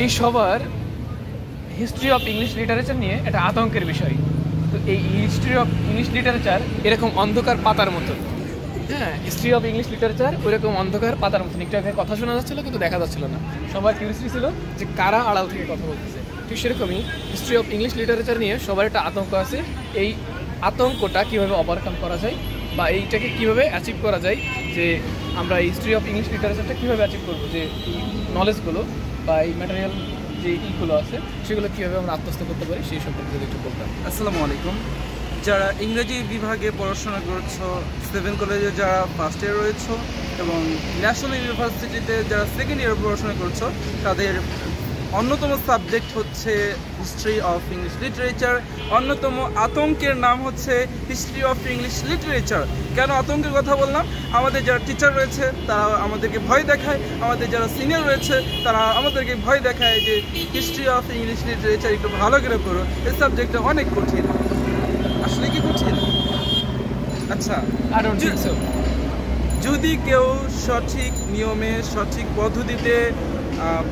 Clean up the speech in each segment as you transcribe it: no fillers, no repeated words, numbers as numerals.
এই সবার history of English literature নিয়ে একটা আতঙ্কের বিষয়। তো এই হিস্ট্রি অফ ইংলিশ লিটারেচার এরকম অন্ধকার পাতার মতো। হ্যাঁ, হিস্ট্রি অফ ইংলিশ লিটারেচার ওইরকম অন্ধকার পাতার মতন। একটু আগে কথা শোনা যাচ্ছিলো কিন্তু দেখা যাচ্ছিল না। সবার কিউরিয়াসিটি ছিল যে কারা আড়াল থেকে কথা বলতেছে। ঠিক সেরকমই হিস্ট্রি অফ ইংলিশ লিটারেচার নিয়ে সবার একটা আতঙ্ক আছে। এই আতঙ্কটা কীভাবে ওভারকাম করা যায় বা এইটাকে কীভাবে অ্যাচিভ করা যায়, যে আমরা এই হিস্ট্রি অফ ইংলিশ লিটারেচারটা কীভাবে অ্যাচিভ করবো, যে এই নলেজগুলো বা এই ম্যাটেরিয়াল যে ইগুলো আছে সেগুলো কীভাবে আমরা আত্মস্থ করতে পারি সেই সম্পর্কে যদি একটু বলতাম। আসসালামু আলাইকুম। যারা ইংরেজি বিভাগে পড়াশোনা করছো, 7 কলেজে যারা ফার্স্ট ইয়ার রয়েছে এবং ন্যাশনাল ইউনিভার্সিটিতে যারা সেকেন্ড ইয়ার পড়াশোনা করছো, তাদের অন্যতম সাবজেক্ট হচ্ছে হিস্ট্রি অফ ইংলিশ লিটারেচার। অন্যতম আতঙ্কের নাম হচ্ছে হিস্ট্রি অফ ইংলিশ লিটারেচার। কেন আতঙ্কের কথা বললাম? আমাদের যারা টিচার রয়েছে তারা আমাদেরকে ভয় দেখায়, আমাদের যারা সিনিয়র রয়েছে তারা আমাদেরকে ভয় দেখায় যে হিস্ট্রি অফ ইংলিশ লিটারেচার একটু ভালো করে পড়ো, এই সাবজেক্টটা অনেক কঠিন। আসলে কি কঠিন? আচ্ছা, যদি কেউ সঠিক নিয়মে সঠিক পদ্ধতিতে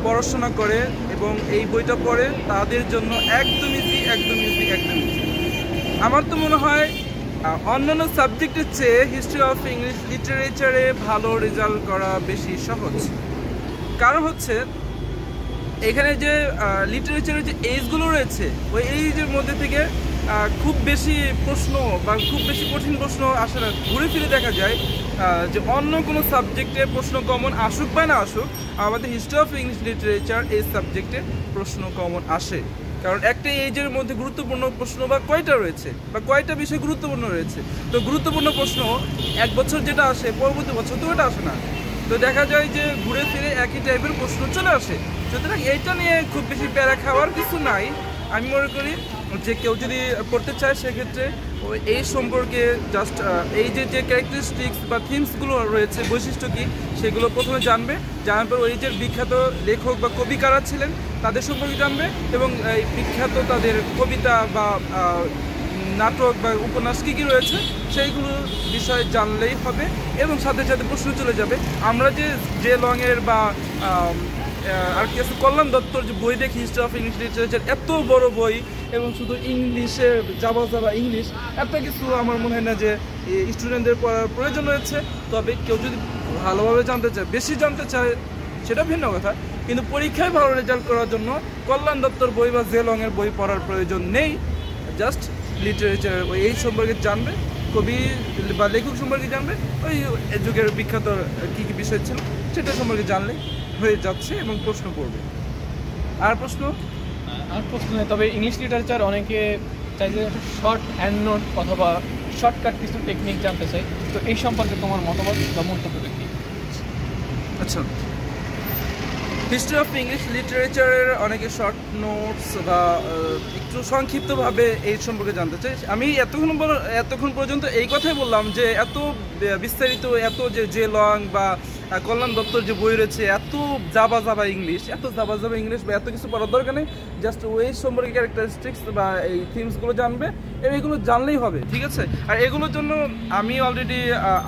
পড়াশোনা করে এবং এই বইটা পড়ে, তাদের জন্য একদম ইজি। আমার তো মনে হয় অন্যান্য সাবজেক্টের চেয়ে হিস্ট্রি অফ ইংলিশ লিটারেচারে ভালো রেজাল্ট করা বেশি সহজ। কারণ হচ্ছে এখানে যে লিটারেচারের যে এইজগুলো রয়েছে, ওই এইজের মধ্যে থেকে খুব বেশি প্রশ্ন বা খুব বেশি কঠিন প্রশ্ন আসে না। ঘুরে ফিরে দেখা যায় যে অন্য কোনো সাবজেক্টে প্রশ্ন কমন আসুক বা না আসুক, আমাদের হিস্ট্রি অফ ইংলিশ লিটারেচার এই সাবজেক্টে প্রশ্ন কমন আসে। কারণ একটা এইজের মধ্যে গুরুত্বপূর্ণ প্রশ্ন বা কয়টা রয়েছে বা কয়টা বিষয় গুরুত্বপূর্ণ রয়েছে। তো গুরুত্বপূর্ণ প্রশ্ন এক বছর যেটা আসে, পরবর্তী বছর তো ওটা আসে না। তো দেখা যায় যে ঘুরে ফিরে একই টাইপের প্রশ্ন চলে আসে। সুতরাং এইটা নিয়ে খুব বেশি প্যারা খাওয়ার কিছু নাই। আমি মনে করি যে কেউ যদি পড়তে চায় সেক্ষেত্রে এই সম্পর্কে জাস্ট এই যে ক্যারেক্টারিস্টিক্স বা থিমসগুলো রয়েছে, বৈশিষ্ট্য কী, সেগুলো প্রথমে জানবে। জানার পর ওই যে বিখ্যাত লেখক বা কবি কারা ছিলেন তাদের সম্পর্কে জানবে এবং এই বিখ্যাত তাদের কবিতা বা নাটক বা উপন্যাস কী কী রয়েছে সেইগুলো বিষয়ে জানলেই হবে এবং সাথে সাথে প্রশ্ন চলে যাবে। আমরা যে লংয়ের বা আর কি আছে কল্যাণ দত্তর যে বই দেখি, হিস্ট্রি অফ ইংলিশ লিটারেচার, এত বড় বই এবং শুধু ইংলিশে যাবা ইংলিশ, এত কিছু আমার মনে হয় না যে স্টুডেন্টদের পড়ার প্রয়োজন রয়েছে। তবে কেউ যদি ভালোভাবে জানতে চায়, বেশি জানতে চায়, সেটা ভিন্ন কথা। কিন্তু পরীক্ষায় ভালো রেজাল্ট করার জন্য কল্যাণ দত্তর বই বা জে লংয়ের বই পড়ার প্রয়োজন নেই। জাস্ট লিটারেচার ওই এই সম্পর্কে জানবে, কবি বা লেখক সম্পর্কে জানবে, ওই যুগের বিখ্যাত কী কী বিষয় ছিল সেটা সম্পর্কে জানলে হয়ে যাচ্ছে এবং প্রশ্ন পড়বে। আর প্রশ্ন নেই। তবে ইংলিশ লিটারেচার অনেকে চাই যে শর্ট হ্যান্ড নোট অথবা শর্টকাট কিছু টেকনিক জানতে চাই। তো এই সম্পর্কে তোমার মতামত বা মন্তব্য কি? আচ্ছা, হিস্ট্রি অফ ইংলিশ লিটারেচারের অনেকে শর্ট নোটস বা একটু সংক্ষিপ্তভাবে এই সম্পর্কে জানতে চাই। আমি এতক্ষণ পর্যন্ত এই কথাই বললাম যে এত বিস্তারিত, এত যে লং বা কল্যাণ দত্তর যে বই রয়েছে, এত জাবা ইংলিশ বা এত কিছু পড়ার দরকার নেই। জাস্ট ওই সম্পর্কে ক্যারেক্টারিস্টিক্স বা এই থিমসগুলো জানবে এবং এগুলো জানলেই হবে, ঠিক আছে? আর এগুলোর জন্য আমি অলরেডি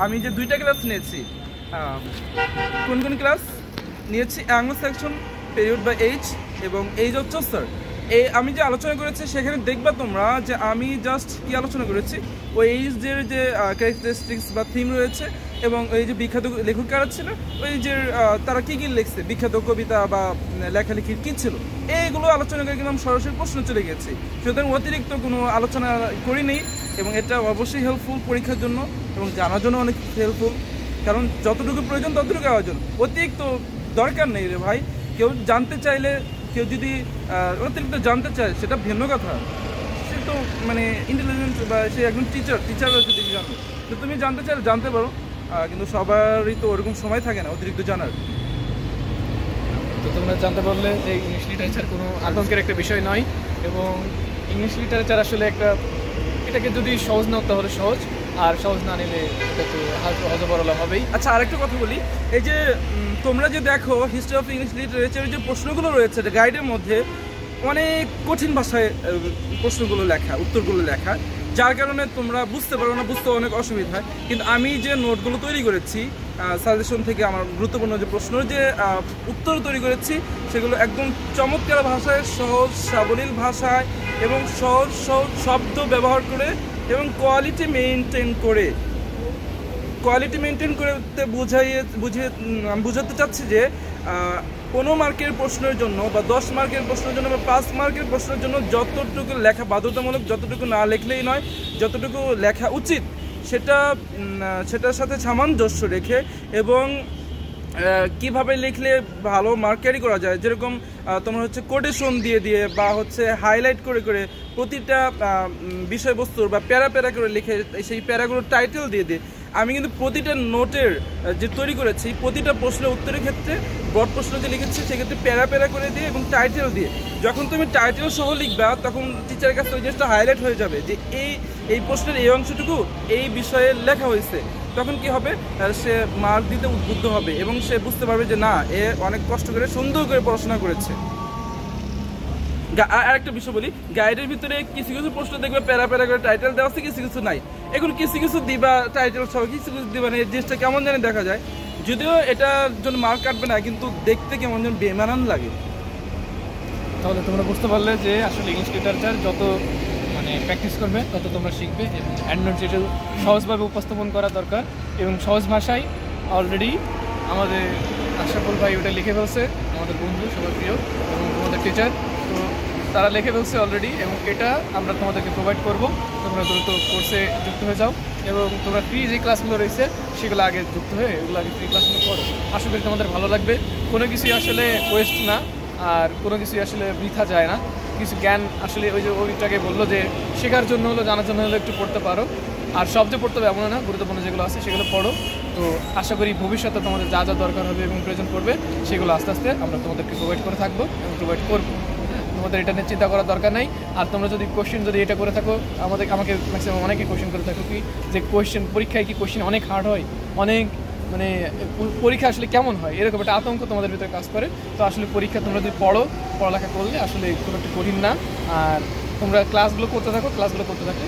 আমি যে 2টা ক্লাস নিয়েছি। কোন ক্লাস নিয়েছি? Anglo Saxon, period by age এবং এইজ অফ চসার। আমি যে আলোচনা করেছি সেখানে দেখবা তোমরা যে আমি জাস্ট কি আলোচনা করেছি, ওই এইজের যে ক্যারেক্টারিস্টিক্স বা থিম রয়েছে এবং এই যে বিখ্যাত লেখক কারা ছিল, ওই যে তারা কী কী লিখছে, বিখ্যাত কবিতা বা লেখালেখির কী ছিল, এইগুলো আলোচনা করে কিন্তু আমি সরাসরি প্রশ্ন চলে গেছি। সুতরাং অতিরিক্ত কোনো আলোচনা করিনি এবং এটা অবশ্যই হেল্পফুল পরীক্ষার জন্য এবং জানার জন্য অনেক হেল্পফুল। কারণ যতটুকু প্রয়োজন ততটুকু আয়োজন, অতিরিক্ত দরকার নেই রে ভাই। কেউ জানতে চাইলে, কেউ যদি অতিরিক্ত জানতে চায় সেটা ভিন্ন কথা। সে তো মানে ইন্টেলিজেন্ট বা সে একজন টিচার রয়েছে, তুমি জানো। তো তুমি জানতে চাইলে জানতে পারো, কিন্তু সবারই তো ওরকম সময় থাকে না অতিরিক্ত জানার। তো তোমরা জানতে পারলে যে ইংলিশ লিটারেচার কোনো আতঙ্কের একটা বিষয় নয় এবং ইংলিশ লিটারেচার আসলে এটাকে যদি সহজ না তাহলে সহজ, আর সহজ না নিলে এটা তো হজবরলা হবেই। আচ্ছা, আরেকটা কথা বলি, এই যে তোমরা যে দেখো হিস্ট্রি অফ ইংলিশ লিটারেচারের যে প্রশ্নগুলো রয়েছে গাইডের মধ্যে, অনেক কঠিন ভাষায় প্রশ্নগুলো লেখা, উত্তরগুলো লেখা, যার কারণে তোমরা বুঝতে পারো না, বুঝতে অনেক অসুবিধা হয়। কিন্তু আমি যে নোটগুলো তৈরি করেছি সাজেশন থেকে আমার গুরুত্বপূর্ণ যে প্রশ্নের যে উত্তর তৈরি করেছি সেগুলো একদম চমৎকার ভাষায়, সহজ সাবলীল ভাষায় এবং সহজ সহজ শব্দ ব্যবহার করে এবং কোয়ালিটি মেনটেন করে বুঝিয়ে আমি বোঝাতে চাচ্ছি যে 15 মার্কের প্রশ্নের জন্য বা 10 মার্কের প্রশ্নের জন্য বা 5 মার্কের প্রশ্নের জন্য যতটুকু লেখা বাধ্যতামূলক, যতটুকু না লেখলেই নয়, যতটুকু লেখা উচিত সেটার সাথে সামঞ্জস্য রেখে এবং কিভাবে লিখলে ভালো মার্ক ক্যারি করা যায়, যেরকম তোমার হচ্ছে কোটেশন দিয়ে দিয়ে বা হচ্ছে হাইলাইট করে করে প্রতিটা বিষয়বস্তুর বা প্যারা প্যারা করে লিখে সেই প্যারাগুলোর টাইটেল দিয়ে দিয়ে আমি কিন্তু প্রতিটা নোটের যে তৈরি করেছি প্রতিটা প্রশ্নের উত্তরের ক্ষেত্রে বড় প্রশ্নকে লিখেছি সেক্ষেত্রে প্যারা প্যারা করে দিয়ে এবং টাইটেল দিয়ে। যখন তুমি টাইটেল সহ লিখবা তখন টিচারের কাছে ওই জিনিসটা হাইলাইট হয়ে যাবে যে এই প্রশ্নের এই অংশটুকু এই বিষয়ে লেখা হয়েছে। তখন কি হবে, সে মার্ক দিতে উদ্বুদ্ধ হবে এবং সে বুঝতে পারবে যে না, এ অনেক কষ্ট করে সুন্দর করে পড়াশোনা করেছে। আর একটা বিষয় বলি, গাইডের ভিতরে কিছু কিছু প্রশ্ন দেখবে প্যারা প্যারা করে টাইটেল দেওয়া আছে, কিছু কিছু নাই। এখন কিছু কিছু দিবা টাইটেল সহ, কিছু কিছু দিবা না, এই জিনিসটা কেমন জানি দেখা যায়। যদিও এটার জন্য মার্ক কাটবে না, কিন্তু দেখতে কেমন যেন বেমানান লাগে। তাহলে তোমরা বুঝতে পারলে যে আসলে ইংলিশ লিটারেচার যত প্র্যাকটিস করবে তত তোমরা শিখবে এবং অ্যান্ড যেটা সহজভাবে উপস্থাপন করা দরকার এবং সহজ ভাষায় অলরেডি আমাদের আশরাফুল ভাই ওটা লিখে ফেলছে, আমাদের বন্ধু সবার প্রিয় এবং তোমাদের টিচার, তো তারা লিখে ফেলছে অলরেডি এবং এটা আমরা তোমাদেরকে প্রোভাইড করবো। তোমরা দ্রুত কোর্সে যুক্ত হয়ে যাও এবং তোমরা ফ্রি যে ক্লাসগুলো রয়েছে সেগুলো আগে যুক্ত হয়ে এগুলো আগে ফ্রি ক্লাসগুলো করো। আশা করি তোমাদের ভালো লাগবে। কোনো কিছুই আসলে ওয়েস্ট না আর কোনো কিছুই আসলে বৃথা যায় না। কিছু জ্ঞান আসলে ওই যে ওইটাকে বললো যে শেখার জন্য হলো, জানার জন্য হলো একটু পড়তে পারো, আর সব যে পড়তে হবে এমন না, গুরুত্বপূর্ণ যেগুলো আছে সেগুলো পড়ো। তো আশা করি ভবিষ্যতে তোমাদের যা যা দরকার হবে এবং প্রয়োজন পড়বে সেগুলো আস্তে আস্তে আমরা তোমাদেরকে প্রোভাইড করে থাকবো এবং প্রোভাইড করবো। তোমাদের এটা নিয়ে চিন্তা করার দরকার নাই। আর তোমরা যদি কোশ্চেন যদি এটা করে থাকো, আমাকে ম্যাক্সিমাম অনেকে কোশ্চেন করে থাকো কি যে পরীক্ষায় কি কোশ্চেন অনেক হার্ড হয়, অনেক পরীক্ষা আসলে কেমন হয়, এরকম একটা আতঙ্ক তোমাদের ভিতরে কাজ করে। তো আসলে পরীক্ষা তোমরা যদি পড়ালেখা করলে আসলে খুব একটা কঠিন না। আর তোমরা ক্লাসগুলো করতে থাকলে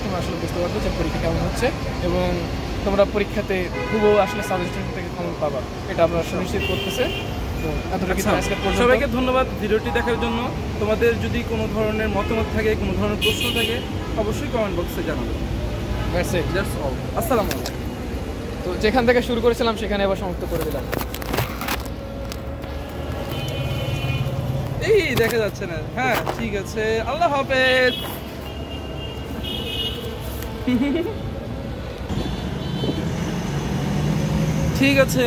তোমরা আসলে বুঝতে পারবে যে পরীক্ষা কেমন হচ্ছে এবং তোমরা পরীক্ষাতে খুবও আসলে সাজেশন থেকে কমন পাবা, এটা আমরা সুনিশ্চিত করতেছে। তো সবাইকে ধন্যবাদ ভিডিওটি দেখার জন্য। তোমাদের যদি কোনো ধরনের মতামত থাকে, কোনো ধরনের প্রশ্ন থাকে, অবশ্যই কমেন্ট বক্সে জানাবে। আসসালামু আলাইকুম। তো যেখান থেকে শুরু করেছিলাম সেখানে আবার সমাপ্ত করে দিলাম। এই দেখা যাচ্ছে না, হ্যাঁ ঠিক আছে, আল্লাহ হাফেজ। ঠিক আছে।